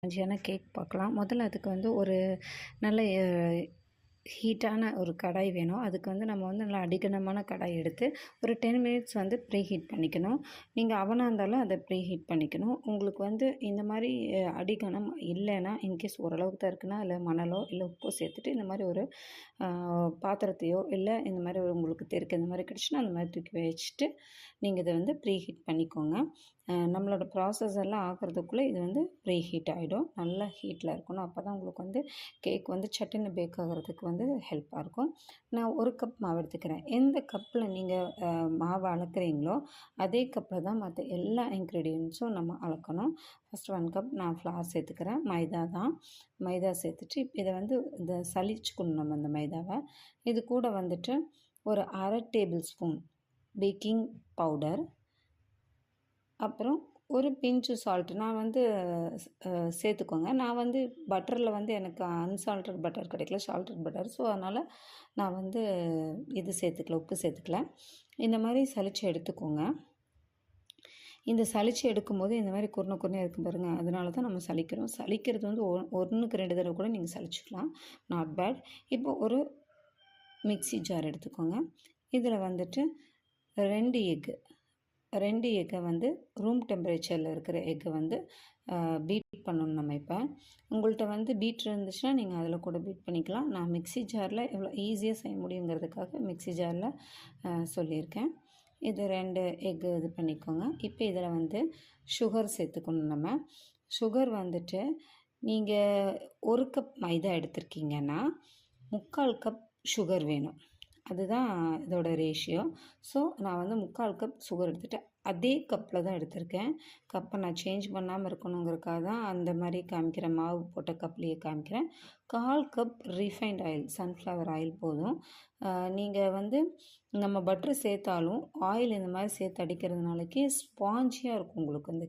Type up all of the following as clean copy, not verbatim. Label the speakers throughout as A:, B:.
A: ஸ்பாஞ்சியான cake பார்க்கலாம். முதல்ல அதுக்கு வந்து ஒரு நல்ல ஹீட்டான ஒரு கடாய் வேணும். அதுக்கு வந்து நம்ம வந்து நல்லா அடிகனமான கடாய் எடுத்து ஒரு 10 மினிட்ஸ் வந்து ப்ரீ ஹீட் பண்ணிக்கணும். நீங்கள் அவனாக இருந்தாலும் அதை ப்ரீ ஹீட் பண்ணிக்கணும். உங்களுக்கு வந்து இந்த மாதிரி அடிகனம் இல்லைன்னா, இன்கேஸ் ஓரளவுக்கு தான் இருக்குன்னா, இல்லை மணலோ இல்லை உப்போ சேர்த்துட்டு இந்த மாதிரி ஒரு பாத்திரத்தையோ இல்லை இந்த மாதிரி ஒரு உங்களுக்கு தெருக்கு இந்த மாதிரி கிடச்சுன்னா அந்த மாதிரி தூக்கி வச்சுட்டு நீங்கள் இதை வந்து ப்ரீ ஹீட் பண்ணிக்கோங்க. நம்மளோட ப்ராசஸ் எல்லாம் ஆகிறதுக்குள்ளே இது வந்து ப்ரீ ஹீட் ஆகிடும். நல்ல ஹீட்டில் இருக்கணும். அப்போ தான் உங்களுக்கு வந்து கேக் வந்து சட்டுன்னு பேக் ஆகிறதுக்கு வந்து ஹெல்ப்பாக இருக்கும். நான் 1 கப் மாவு எடுத்துக்கிறேன். எந்த கப்பில் நீங்கள் மாவு அளக்குறீங்களோ அதே கப்பில் தான் மற்ற எல்லா இன்க்ரீடியன்ட்ஸும் நம்ம அளக்கணும். ஃபஸ்ட் 1 கப் நான் ஃப்ளார் சேர்த்துக்கிறேன். மைதா தான். மைதா சேர்த்துட்டு இப்போ இதை வந்து இந்த சலிச்சுக்கணும் நம்ம அந்த மைதாவை. இது கூட வந்துட்டு ஒரு 1/2 டேபிள் ஸ்பூன் பேக்கிங் பவுடர், அப்புறம் ஒரு பிஞ்சு சால்ட் நான் வந்து சேர்த்துக்கோங்க. நான் வந்து பட்டரில் வந்து எனக்கு அன்சால்டட் பட்டர் கிடைக்கல, சால்டட் பட்டர். ஸோ அதனால் நான் வந்து இது சேர்த்துக்கல, உப்பு சேர்த்துக்கல. இந்த மாதிரி சலிச்சு எடுத்துக்கோங்க. இந்த சலிச்சு எடுக்கும்போது இந்த மாதிரி குருணையாக இருக்கும் பாருங்கள், அதனால தான் நம்ம சலிக்கிறோம். சலிக்கிறது வந்து 1க்கு 2 தடவை கூட நீங்கள் சலிச்சுக்கலாம், நாட் பேட். இப்போ ஒரு மிக்ஸி ஜார் எடுத்துக்கோங்க. இதில் வந்துட்டு 2 எக்கை வந்து ரூம் டெம்பரேச்சரில் இருக்கிற எக்கை வந்து பீட் பண்ணணும் நம்ம. இப்போ உங்கள்கிட்ட வந்து பீட்ரு இருந்துச்சுன்னா நீங்கள் அதில் கூட பீட் பண்ணிக்கலாம். நான் மிக்ஸி ஜாரில் எவ்வளோ ஈஸியாக செய்ய முடியுங்கிறதுக்காக மிக்ஸி ஜாரில் சொல்லியிருக்கேன். இது 2 எக்கு இது பண்ணிக்கோங்க. இப்போ இதில் வந்து சுகர் சேர்த்துக்கணும் நம்ம. சுகர் வந்துட்டு நீங்கள் 1 கப் மைதா எடுத்திருக்கீங்கன்னா 3/4 கப் சுகர் வேணும். அதுதான் இதோட ரேஷியோ. ஸோ நான் வந்து 3/4 கப் சுகர் எடுத்துகிட்டேன். அதே கப்பில் தான் எடுத்திருக்கேன். கப்பை நான் சேஞ்ச் பண்ணாமல் இருக்கணுங்கிறக்காக தான் அந்த மாதிரி காமிக்கிறேன், மாவு போட்ட கப்லேயே காமிக்கிறேன். 1/4 cup refined oil, sunflower oil போதும். நீங்கள் வந்து நம்ம பட்ரு சேர்த்தாலும் ஆயில் இந்த மாதிரி சேர்த்து அடிக்கிறதுனாலக்கே ஸ்பாஞ்சியாக இருக்கும் உங்களுக்கு அந்த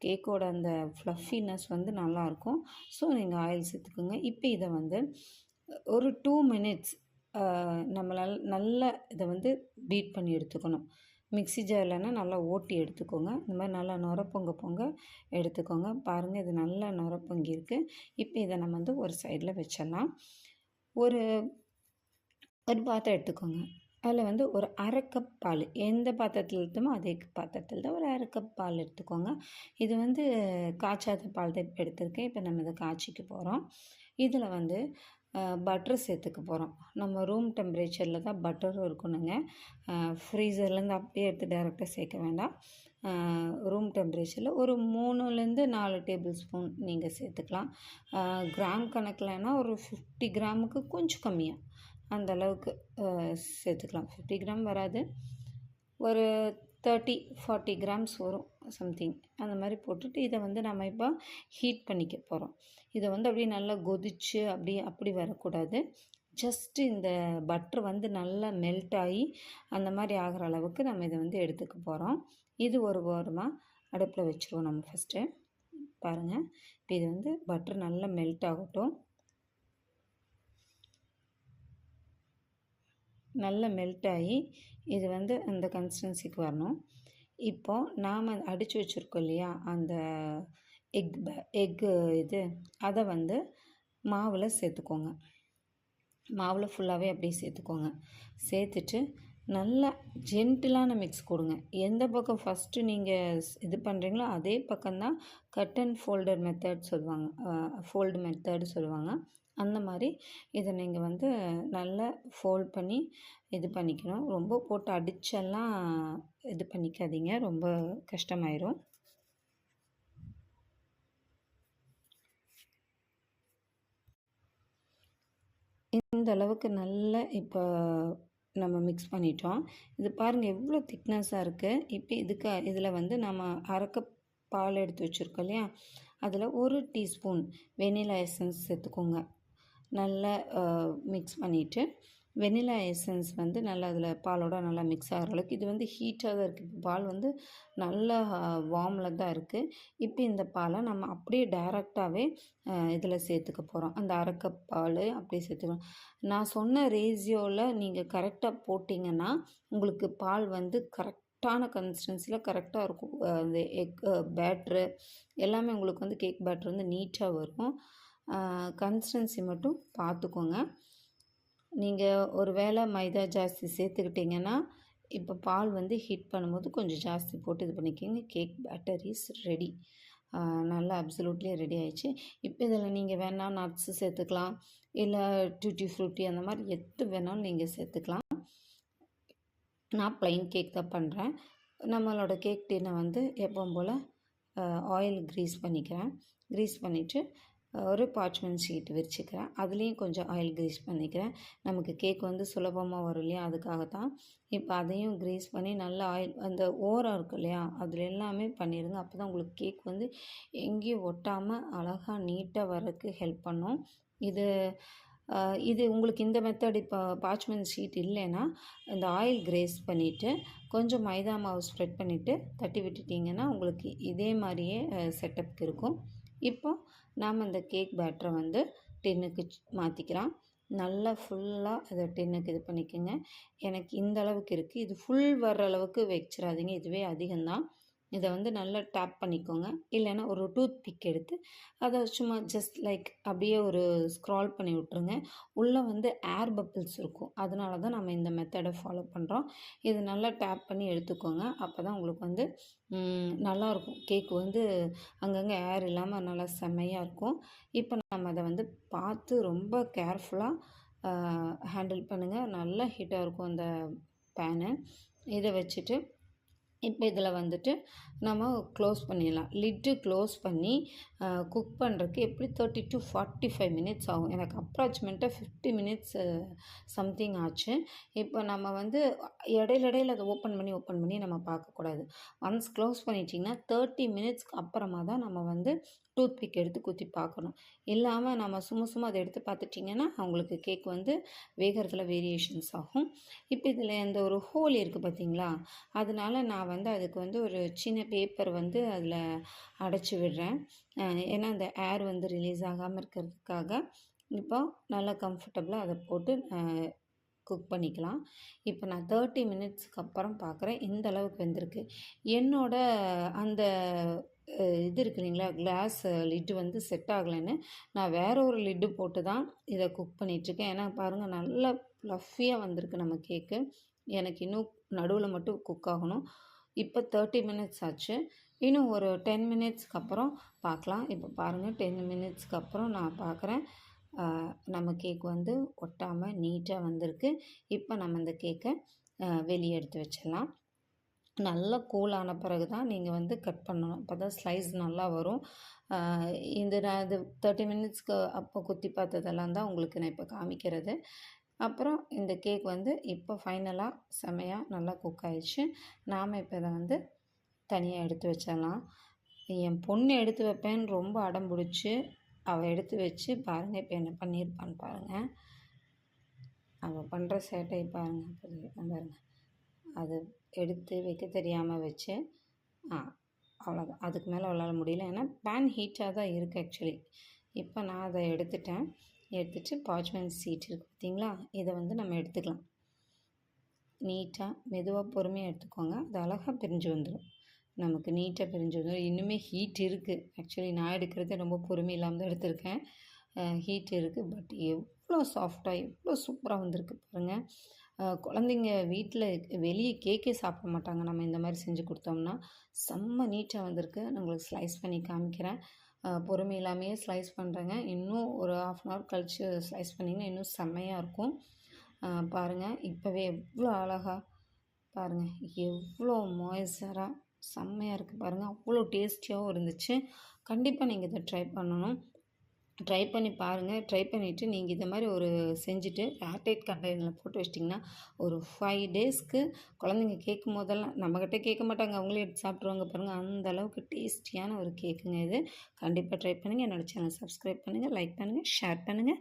A: கேக்கோட அந்த ஃப்ளஃபினஸ் வந்து நல்லாயிருக்கும். ஸோ நீங்கள் ஆயில் சேர்த்துக்கோங்க. இப்போ இதை வந்து ஒரு 2 மினிட்ஸ் நம்மளால் நல்லா இதை வந்து பீட் பண்ணி எடுத்துக்கணும். மிக்ஸி ஜார்லனா நல்லா ஓட்டி எடுத்துக்கோங்க. இந்த மாதிரி நல்லா நுர பொங்க எடுத்துக்கோங்க. பாருங்கள், இது நல்லா நுர பொங்கியிருக்கு. இப்போ இதை நம்ம வந்து ஒரு சைடில் வச்சிடலாம். ஒரு பாத்திரம் எடுத்துக்கோங்க. அதில் வந்து ஒரு 1/2 கப் பால், எந்த பாத்திரத்தில் எடுத்தோமோ அதே பாத்திரத்தில் தான் ஒரு 1/2 கப் பால் எடுத்துக்கோங்க. இது வந்து காய்ச்சாத பால் தான் இப்போ எடுத்திருக்கேன். இப்போ நம்ம இதை காய்ச்சிக்க போகிறோம். இதில் வந்து பட்டர் சேர்த்துக்க போகிறோம். நம்ம ரூம் டெம்பரேச்சரில் தான் பட்டரும் இருக்கணுங்க. ஃப்ரீசர்லேருந்து அப்படியே எடுத்து டைரெக்டாக சேர்க்க வேண்டாம். ரூம் டெம்பரேச்சரில் ஒரு 3லேருந்து 4 டேபிள் ஸ்பூன் நீங்கள் சேர்த்துக்கலாம். கிராம் கணக்கில்னா ஒரு 50 கிராமுக்கு கொஞ்சம் கம்மியாக அந்த அளவுக்கு சேர்த்துக்கலாம். 50 கிராம் வராது, ஒரு 30-40 கிராம்ஸ் வரும் சம்திங். அந்த மாதிரி போட்டுட்டு இதை வந்து நம்ம இப்போ ஹீட் பண்ணிக்க போகிறோம். இதை வந்து அப்படியே நல்லா கொதித்து அப்படி வரக்கூடாது. ஜஸ்ட்டு இந்த பட்ரு வந்து நல்லா மெல்ட் ஆகி அந்த மாதிரி ஆகிற அளவுக்கு நம்ம இதை வந்து எடுத்துக்க போகிறோம். இது ஒரு ஓரமாக அடுப்பில் வச்சுருவோம் நம்ம ஃபஸ்ட்டு. பாருங்கள், இப்போ இது வந்து பட்ரு நல்லா மெல்ட் ஆகட்டும். நல்லா மெல்ட் ஆகி இது வந்து அந்த கன்சிஸ்டன்சிக்கு வரணும். இப்போது நாம் அடித்து வச்சுருக்கோம் இல்லையா அந்த எக்கு இது, அதை வந்து மாவில் சேர்த்துக்கோங்க. மாவில் ஃபுல்லாகவே அப்படியே சேர்த்துக்கோங்க. சேர்த்துட்டு நல்லா ஜென்டிலான மிக்ஸ் கொடுங்க. எந்த பக்கம் ஃபஸ்ட்டு நீங்கள் இது பண்ணுறீங்களோ அதே பக்கம்தான் கட் அண்ட் ஃபோல்டர் மெத்தட் சொல்லுவாங்க, ஃபோல்டு மெத்தடு சொல்லுவாங்க. அந்த மாதிரி இதை நீங்கள் வந்து நல்லா ஃபோல்ட் பண்ணி இது பண்ணிக்கணும். ரொம்ப போட்டு அடிச்செல்லாம் இது பண்ணிக்காதீங்க, ரொம்ப கஷ்டமாயிரும். இந்த அளவுக்கு நல்லா இப்போ நம்ம மிக்ஸ் பண்ணிட்டோம். இது பாருங்கள் எவ்வளோ திக்னஸாக இருக்குது. இப்போ இதில் வந்து நம்ம 1/2 கப் பால் எடுத்து வச்சுருக்கோம் இல்லையா, அதில் 1 டீஸ்பூன் வெனிலா எசன்ஸ் சேர்த்துக்கோங்க. நல்லா மிக்ஸ் பண்ணிவிட்டு வெனிலா எசன்ஸ் வந்து நல்லா அதில் பாலோட நல்லா மிக்ஸ் ஆகிற அளவுக்கு, இது வந்து ஹீட்டாக தான் இருக்குது. இப்போ பால் வந்து நல்லா வார்மில் தான் இருக்குது. இப்போ இந்த பாலை நம்ம அப்படியே டைரெக்டாகவே இதில் சேர்த்துக்க போகிறோம். அந்த 1/2 கப் பால் அப்படியே சேர்த்துக்கணும். நான் சொன்ன ரேஷியோவில் நீங்கள் கரெக்டாக போட்டிங்கன்னா உங்களுக்கு பால் வந்து கரெக்டாக சாஃப்டான கன்சிஸ்டன்சியில் கரெக்டாக இருக்கும். அந்த எக் பேட்ரு எல்லாமே உங்களுக்கு வந்து கேக் பேட்ரு வந்து நீட்டாக வரும். கன்சிஸ்டன்சி மட்டும் பார்த்துக்கோங்க. நீங்கள் ஒரு வேளை மைதா ஜாஸ்தி சேர்த்துக்கிட்டிங்கன்னா, இப்போ பால் வந்து ஹீட் பண்ணும்போது கொஞ்சம் ஜாஸ்தி போட்டு இது பண்ணிக்கோங்க. Cake batter is ready. நல்லா அப்சல்யூட்லி ரெடி ஆயிடுச்சு. இப்போ இதில் நீங்கள் வேணால் நட்ஸு சேர்த்துக்கலாம், இல்லை டூட்டி ஃப்ரூட்டி அந்த மாதிரி எது வேணாலும் நீங்கள் சேர்த்துக்கலாம். நான் ப்ளைன் கேக் தான் பண்ணுறேன். நம்மளோட கேக் டின்னை வந்து எப்பவும் போல் ஆயில் க்ரீஸ் பண்ணிக்கிறேன். க்ரீஸ் பண்ணிவிட்டு ஒரு பார்ச்மெண்ட் ஷீட் விரிச்சுக்கிறேன். அதுலேயும் கொஞ்சம் ஆயில் க்ரீஸ் பண்ணிக்கிறேன். நமக்கு கேக் வந்து சுலபமாக வரும் இல்லையா, அதுக்காக தான். இப்போ அதையும் க்ரீஸ் பண்ணி நல்லா ஆயில் அந்த ஓரம் இருக்குது இல்லையா, அதில் எல்லாமே பண்ணிடுங்க. அப்போ தான் உங்களுக்கு கேக் வந்து எங்கேயும் ஒட்டாமல் அழகாக நீட்டாக வரதுக்கு ஹெல்ப் பண்ணும். இது உங்களுக்கு இந்த மெத்தட் இப்போ பார்ச்மெண்ட் ஷீட் இல்லைன்னா இந்த ஆயில் க்ரீஸ் பண்ணிவிட்டு கொஞ்சம் மைதா மாவு ஸ்ப்ரெட் பண்ணிவிட்டு தட்டி விட்டுட்டிங்கன்னா உங்களுக்கு இதே மாதிரியே செட்டப்க்கு இருக்கும். இப்போ நாம் இந்த கேக் பேட்டரை வந்து டின்னுக்கு மாற்றிக்கலாம். நல்லா ஃபுல்லாக அதை டின்னுக்கு இது பண்ணிக்கோங்க. எனக்கு இந்த அளவுக்கு இருக்குது. இது ஃபுல் வர்ற அளவுக்கு வச்சிடாதீங்க, இதுவே அதிகம்தான். இதை வந்து நல்லா டேப் பண்ணிக்கோங்க. இல்லைன்னா ஒரு டூத் பிக் எடுத்து அதை சும்மா ஜஸ்ட் லைக் அப்படியே ஒரு ஸ்க்ரால் பண்ணி விட்ருங்க. உள்ளே வந்து ஏர் பப்பிள்ஸ் இருக்கும், அதனால தான் நம்ம இந்த மெத்தடை ஃபாலோ பண்ணுறோம். இது நல்லா டேப் பண்ணி எடுத்துக்கோங்க. அப்போ தான் உங்களுக்கு வந்து நல்லாயிருக்கும். கேக்கு வந்து அங்கங்கே ஏர் இல்லாமல் நல்லா செம்மையாக இருக்கும். இப்போ நம்ம அதை வந்து பார்த்து ரொம்ப கேர்ஃபுல்லாக ஹேண்டில் பண்ணுங்கள். நல்லா ஹீட்டாக இருக்கும் அந்த பேனு. இதை வச்சுட்டு இப்போ இதில் வந்துட்டு நம்ம க்ளோஸ் பண்ணிடலாம். லிட்டு க்ளோஸ் பண்ணி குக் பண்ணுறதுக்கு எப்படி 30 to 45 மினிட்ஸ் ஆகும். எனக்கு அப்ராக்சிமேட்டாக 50 மினிட்ஸ் சம்திங் ஆச்சு. இப்போ நம்ம வந்து இடையில அதை ஓப்பன் பண்ணி நம்ம பார்க்கக்கூடாது. ஒன்ஸ் க்ளோஸ் பண்ணிட்டிங்கன்னா 30 மினிட்ஸ்க்கு அப்புறமா தான் நம்ம வந்து டூத் பிக் எடுத்து குத்தி பார்க்கணும். இல்லாமல் நம்ம சும்மா அதை எடுத்து பார்த்துட்டிங்கன்னா அவங்களுக்கு கேக் வந்து வேகிறதுல வேரியேஷன்ஸ் ஆகும். இப்போ இதில் இந்த ஒரு ஹோல் இருக்குது பார்த்தீங்களா, அதனால நான் வந்து அதுக்கு வந்து ஒரு சின்ன பேப்பர் வந்து அதில் அடைச்சி விடுறேன். ஏன்னா அந்த ஏர் வந்து ரிலீஸ் ஆகாமல் இருக்கிறதுக்காக. இப்போ நல்லா கம்ஃபர்டபுளாக அதை போட்டு குக் பண்ணிக்கலாம். இப்போ நான் 30 மினிட்ஸ்க்கு அப்புறம் பார்க்குறேன், இந்த அளவுக்கு வெந்திருக்கு. என்னோட அந்த இது இருக்கு இல்லைங்களா, கிளாஸ் லிட்டு வந்து செட் ஆகலைன்னு நான் வேறு ஒரு லிட்டு போட்டு தான் இதை குக் பண்ணிகிட்ருக்கேன். ஏன்னா பாருங்கள் நல்லா ஃப்ளஃபியாக வந்திருக்கு நம்ம கேக்கு. எனக்கு இன்னும் நடுவில் மட்டும் குக் ஆகணும். இப்போ 30 மினிட்ஸ் ஆச்சு. இன்னும் ஒரு 10 மினிட்ஸ்க்கு அப்புறம் பார்க்கலாம். இப்போ பாருங்கள் 10 மினிட்ஸ்க்கு அப்புறம் நான் பார்க்குறேன், நம்ம கேக் வந்து ஒட்டாமல் நீட்டாக வந்திருக்கு. இப்போ நம்ம இந்த கேக்கை வெளியே எடுத்து வச்சிடலாம். நல்லா கூலான பிறகு தான் நீங்கள் வந்து கட் பண்ணணும். அப்போ தான் ஸ்லைஸ் நல்லா வரும். நான் இது 30 மினிட்ஸ்க்கு அப்போ குத்தி பார்த்ததெல்லாம் தான் உங்களுக்கு நான் இப்போ காமிக்கிறது. அப்புறம் இந்த கேக் வந்து இப்போ ஃபைனலாக செமையாக நல்லா குக் ஆயிடுச்சு. நாம் இப்போ இதை வந்து தனியாக எடுத்து வச்சிடலாம். என் பொண்ணு எடுத்து வைப்பேன்னு ரொம்ப அடம் பிடிச்சி அவள் எடுத்து வச்சு பாருங்கள் இப்போ என்ன பண்ணியிருப்பான்னு பாருங்கள். அவள் பண்ணுற சேட்டை பாருங்கள். அது எடுத்து வைக்க தெரியாமல் வச்சு அவ்வளோதான். அதுக்கு மேலே அவளால் முடியல. ஏன்னா பேன் ஹீட்டாக தான் இருக்குது ஆக்சுவலி. இப்போ நான் அதை எடுத்துட்டு பார்ச்மெண்ட் ஷீட் இருக்குது பார்த்தீங்களா, இதை வந்து நம்ம எடுத்துக்கலாம். நீட்டாக மெதுவாக பொறுமையாக எடுத்துக்கோங்க. அது அழகாக பிரிஞ்சு வந்துடும். நமக்கு நீட்டாக பிரிஞ்சு வந்துடும். இன்னுமே ஹீட் இருக்குது. ஆக்சுவலி நான் எடுக்கிறதே ரொம்ப பொறுமை இல்லாமல் தான் எடுத்திருக்கேன். ஹீட் இருக்குது. பட் எவ்வளோ சாஃப்டாக எவ்வளோ சூப்பராக வந்திருக்கு பாருங்கள். குழந்தைங்க வீட்டில் வெளியே கேக்கே சாப்பிட மாட்டாங்க நம்ம இந்த மாதிரி செஞ்சு கொடுத்தோம்னா. செம்ம நீட்டாக வந்திருக்கு. நான் உங்களுக்கு ஸ்லைஸ் பண்ணி காமிக்கிறேன். பொறுமை இல்லாமையே ஸ்லைஸ் பண்ணுறேங்க. இன்னும் ஒரு 1/2 அன் ஹவர் கழித்து ஸ்லைஸ் பண்ணிங்கன்னா இன்னும் செம்மையாக இருக்கும். பாருங்கள் இப்போவே எவ்வளோ அழகாக பாருங்கள், எவ்வளோ மாய்ஸ்சராக செம்மையாக இருக்குது பாருங்கள். அவ்வளோ டேஸ்டியாகவும் இருந்துச்சு. கண்டிப்பாக நீங்கள் இதை ட்ரை பண்ணணும். ட்ரை பண்ணி பாருங்கள். ட்ரை பண்ணிவிட்டு நீங்கள் இதை மாதிரி ஒரு செஞ்சுட்டு ஏர்டைட் கண்டெய்னரில் போட்டு வச்சிட்டிங்கன்னா ஒரு 5 டேஸ்க்கு குழந்தைங்க கேட்கும் போதெல்லாம் நம்மக்கிட்ட கேட்க மாட்டாங்க, அவங்களே எடுத்து சாப்பிட்ருவாங்க பாருங்கள். அந்த அளவுக்கு டேஸ்டியான ஒரு கேக்குங்க இது. கண்டிப்பாக ட்ரை பண்ணுங்கள். என்னோடய சேனல் சப்ஸ்கிரைப் பண்ணுங்கள், லைக் பண்ணுங்கள், ஷேர் பண்ணுங்கள்.